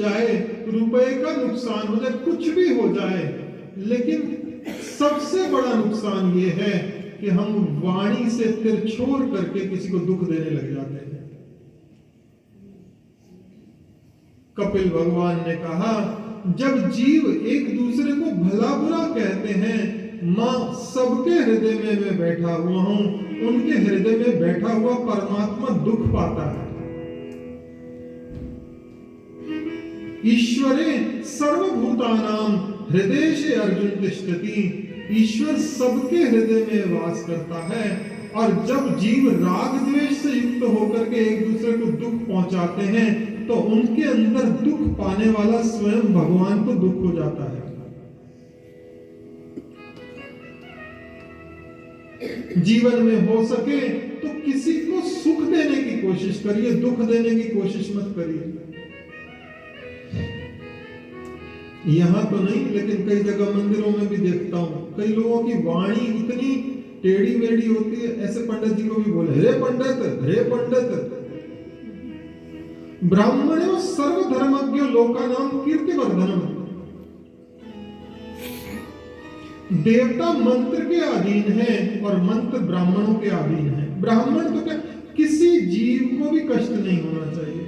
जाए, रुपए का नुकसान हो जाए, कुछ भी हो जाए, लेकिन सबसे बड़ा नुकसान ये है कि हम वाणी से तिरछोल करके किसी को दुख देने लग जाते हैं। कपिल भगवान ने कहा, जब जीव एक दूसरे को भला बुरा कहते हैं, मां सबके हृदय में मैं बैठा हुआ हूं, उनके हृदय में बैठा हुआ परमात्मा दुख पाता है। ईश्वरे सर्वभूतानां हृदयेषु अर्जुन तिष्ठति, ईश्वर सबके हृदय में वास करता है। और जब जीव राग द्वेष से युक्त होकर के एक दूसरे को दुख पहुंचाते हैं, तो उनके अंदर दुख पाने वाला स्वयं भगवान को दुख हो जाता है। जीवन में हो सके तो किसी को सुख देने की कोशिश करिए, दुख देने की कोशिश मत करिए। यहां तो नहीं, लेकिन कई जगह मंदिरों में भी देखता हूं, कई लोगों की वाणी इतनी टेढ़ी मेढ़ी होती है, ऐसे पंडित जी को भी बोले, हे पंडित, हे पंडित। ब्राह्मणों सर्वधर्मज्ञ लोकानां कीर्तिवर्धनम, देवता मंत्र के अधीन है और मंत्र ब्राह्मणों के अधीन है। ब्राह्मण तो क्या, किसी जीव को भी कष्ट नहीं होना चाहिए।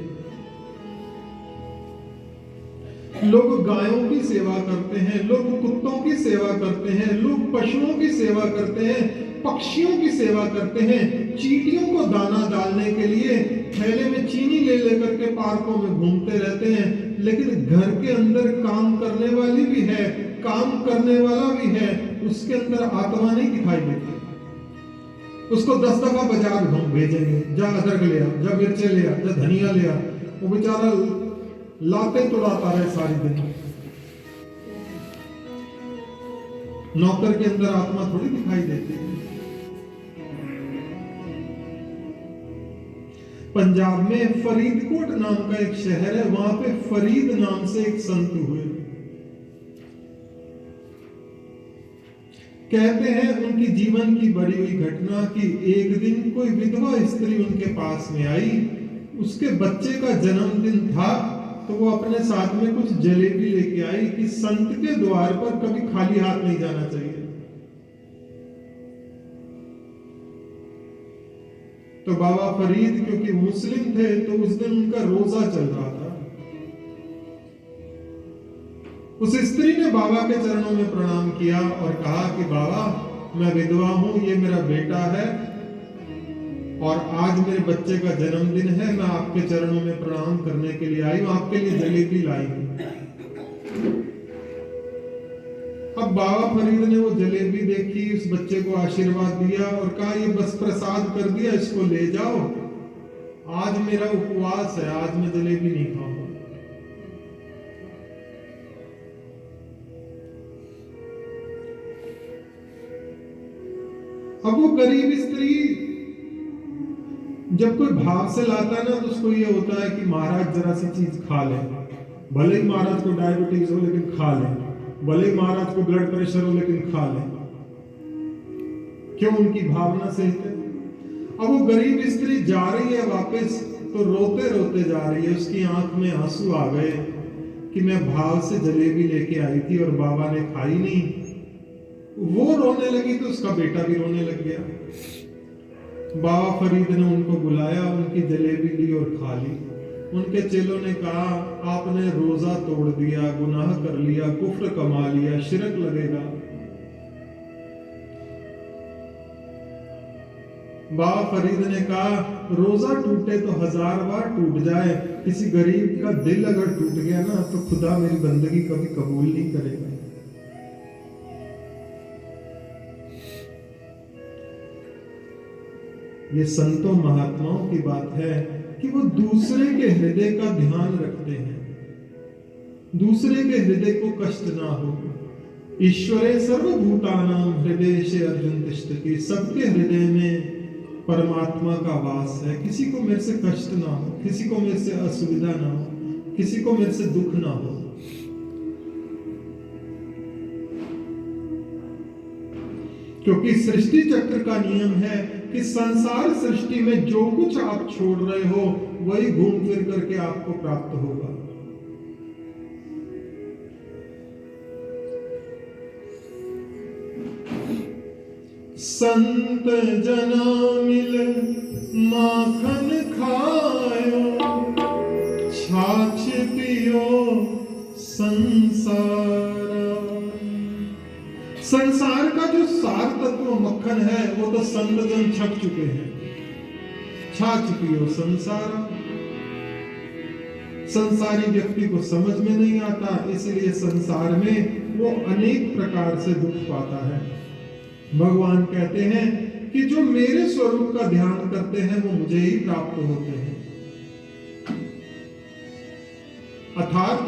लोग गायों की सेवा करते हैं, लोग कुत्तों की सेवा करते हैं, लोग पशुओं की सेवा करते हैं, पक्षियों की सेवा करते हैं, चींटियों को दाना डालने के लिए थैले में चीनी ले लेकर के पार्कों में घूमते रहते हैं। लेकिन घर के अंदर काम करने वाली भी है, काम करने वाला भी है, उसके अंदर आत्मा नहीं दिखाई देती। उसको 10 दफा बाजार घूम भेजेंगे, जा अदरक ले आ, जा मिर्चे ले आ, जा धनिया ले आ, वो बेचारा लाते तुड़ाता रहे सारी दिन। नौकर के अंदर आत्मा थोड़ी दिखाई देती है। पंजाब में फरीदकोट नाम का एक शहर है, वहां पे फरीद नाम से एक संत हुए। कहते हैं उनकी जीवन की बड़ी हुई घटना कि एक दिन कोई विधवा स्त्री उनके पास में आई, उसके बच्चे का जन्मदिन था, तो वो अपने साथ में कुछ जलेबी लेके आई कि संत के द्वार पर कभी खाली हाथ नहीं जाना चाहिए। तो बाबा फरीद क्योंकि मुस्लिम थे, तो उस दिन उनका रोजा चल रहा था। उस स्त्री ने बाबा के चरणों में प्रणाम किया और कहा कि बाबा, मैं विधवा हूं, ये मेरा बेटा है और आज मेरे बच्चे का जन्मदिन है, मैं आपके चरणों में प्रणाम करने के लिए आई हूं, आपके लिए जलेबी लाई हूं। अब बाबा फरीद ने वो जलेबी देखी, उस बच्चे को आशीर्वाद दिया और कहा, ये बस प्रसाद कर दिया, इसको ले जाओ, आज मेरा उपवास है, आज मैं जलेबी नहीं खाऊंगा। अब वो गरीब स्त्री जब कोई भाव से लाता है ना, तो उसको ये होता है कि महाराज जरा सी चीज खा ले, भले ही महाराज को डायबिटीज हो लेकिन खा ले, भले ही महाराज को ब्लड प्रेशर हो लेकिन खा ले। क्यों? उनकी भावना से है। अब वो गरीब स्त्री जा रही है वापस, तो रोते रोते जा रही है, उसकी आंख में आंसू आ गए कि मैं भाव से जलेबी लेके आई थी और बाबा ने खाई नहीं। वो रोने लगी तो उसका बेटा भी रोने लग गया। बाबा फरीद ने उनको बुलाया, उनकी जलेबी ली और खा ली। उनके चेलों ने कहा, आपने रोजा तोड़ दिया, गुनाह कर लिया, कुफ्र कमा लिया, शिरक लगेगा। बाबा फरीद ने कहा, रोजा टूटे तो 1000 बार टूट जाए, किसी गरीब का दिल अगर टूट गया ना, तो खुदा मेरी बंदगी कभी कबूल नहीं करेगा। ये संतों महात्माओं की बात है कि वो दूसरे के हृदय का ध्यान रखते हैं, दूसरे के हृदय को कष्ट ना हो। ईश्वरे सर्वभूतानां हृदयेषु अर्जुन तिष्ठति, सबके हृदय में परमात्मा का वास है। किसी को मेरे से कष्ट ना हो, किसी को मेरे से असुविधा ना हो, किसी को मेरे से दुख ना हो। क्योंकि सृष्टि चक्र का नियम है कि संसार सृष्टि में जो कुछ आप छोड़ रहे हो, वही घूम फिर करके आपको प्राप्त होगा। संत जना मिल माखन खायो, छाछ पियो संसारा। संसार का जो सार तत्व मक्खन है वो तो संत जन छक चुके हैं। छाछ पियो संसारा। संसारी व्यक्ति को समझ में नहीं आता, इसलिए संसार में वो अनेक प्रकार से दुख पाता है। भगवान कहते हैं कि जो मेरे स्वरूप का ध्यान करते हैं वो मुझे ही प्राप्त होते हैं। अर्थात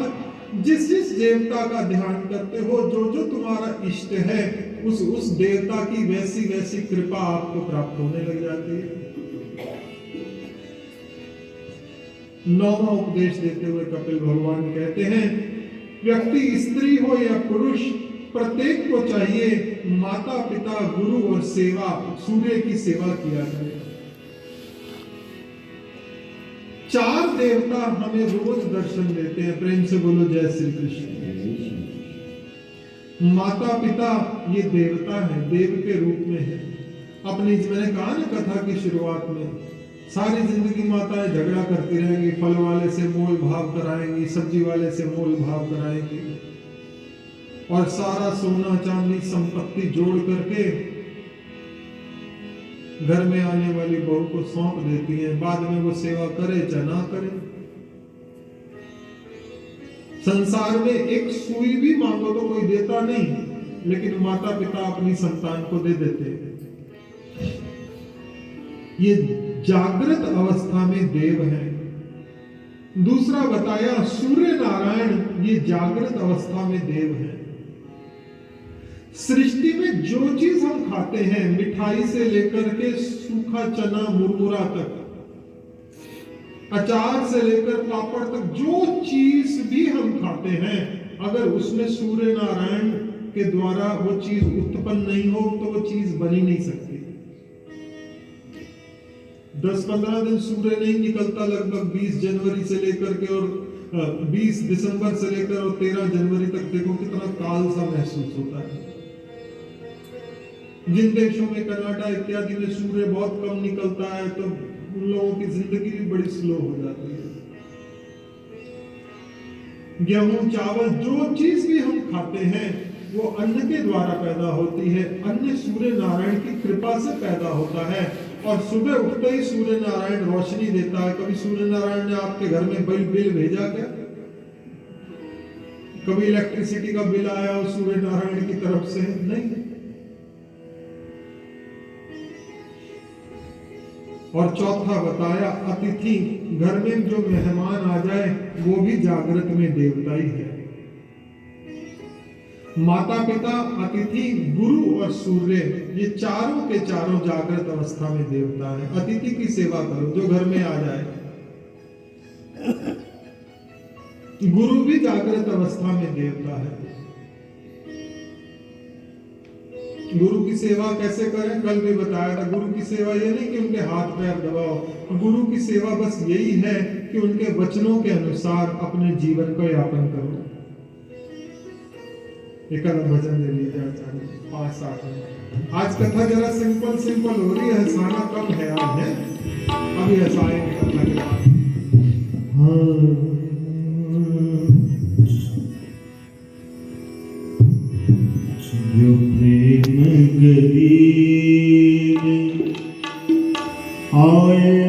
जिस जिस देवता का ध्यान करते हो, जो जो तुम्हारा इष्ट है, उस देवता की वैसी वैसी कृपा आपको प्राप्त होने लग जाती है। नौवां उपदेश देते हुए कपिल भगवान कहते हैं, व्यक्ति स्त्री हो या पुरुष, प्रत्येक को चाहिए माता पिता गुरु और सेवा, सूर्य की सेवा किया जाए। चार देवता हमें रोज दर्शन देते हैं। प्रेम से बोलो जय श्री कृष्ण। माता पिता ये देवता है, देव के रूप में है। अपनी मैंने कहा ना कथा की शुरुआत में, सारी जिंदगी माताएं झगड़ा करती रहेंगी, फल वाले से मोल भाव कराएंगी, सब्जी वाले से मोल भाव कराएंगी और सारा सोना चांदी संपत्ति जोड़ करके घर में आने वाली बहू को सौंप देती हैं। बाद में वो सेवा करे चाहे ना करे। संसार में एक सुई भी मांगो तो कोई देता नहीं, लेकिन माता पिता अपनी संतान को दे देते हैं। ये जागृत अवस्था में देव है। दूसरा बताया सूर्य नारायण, ये जागृत अवस्था में देव है। सृष्टि में जो चीज हम खाते हैं, मिठाई से लेकर के सूखा चना मुरमुरा तक, अचार से लेकर पापड़ तक, जो चीज भी हम खाते हैं, अगर उसमें सूर्य नारायण के द्वारा वो चीज उत्पन्न नहीं हो तो वो चीज बनी नहीं सकती। 10-15 दिन सूर्य नहीं निकलता, लगभग 20 जनवरी से लेकर के और 20 दिसंबर से लेकर और 13 जनवरी तक देखो कितना काल सा महसूस होता है। जिन देशों में कनाडा इत्यादि में सूर्य बहुत कम निकलता है तो उन लोगों की जिंदगी भी बड़ी स्लो हो जाती है। गेहूं चावल जो चीज भी हम खाते हैं वो अन्न के द्वारा पैदा होती है। अन्न सूर्य नारायण की कृपा से पैदा होता है और सुबह उठते ही सूर्य नारायण रोशनी देता है। कभी सूर्य नारायण ने आपके घर में बिल भेजा क्या? कभी इलेक्ट्रिसिटी का बिल आया सूर्य नारायण की तरफ से? नहीं। और चौथा बताया अतिथि, घर में जो मेहमान आ जाए वो भी जागृत में देवता ही है। माता पिता, अतिथि, गुरु और सूर्य, ये चारों के चारों जागृत अवस्था में देवता है। अतिथि की सेवा करो जो घर में आ जाए। गुरु भी जागृत अवस्था में देवता है। गुरु की सेवा कैसे करें? कल भी बताया था। गुरु की सेवा ये नहीं कि उनके हाथ पैर दबाओ। गुरु की सेवा बस यही है कि उनके वचनों के अनुसार अपने जीवन को यापन करो। एक अलग भजन दे लीजिए आचार्य 5-7 में। आज कथा जरा सिंपल हो रही है, हंसाना कम है आज है। अभी हंसाएंगे कथा के बाद। जो प्रेम गरीब आए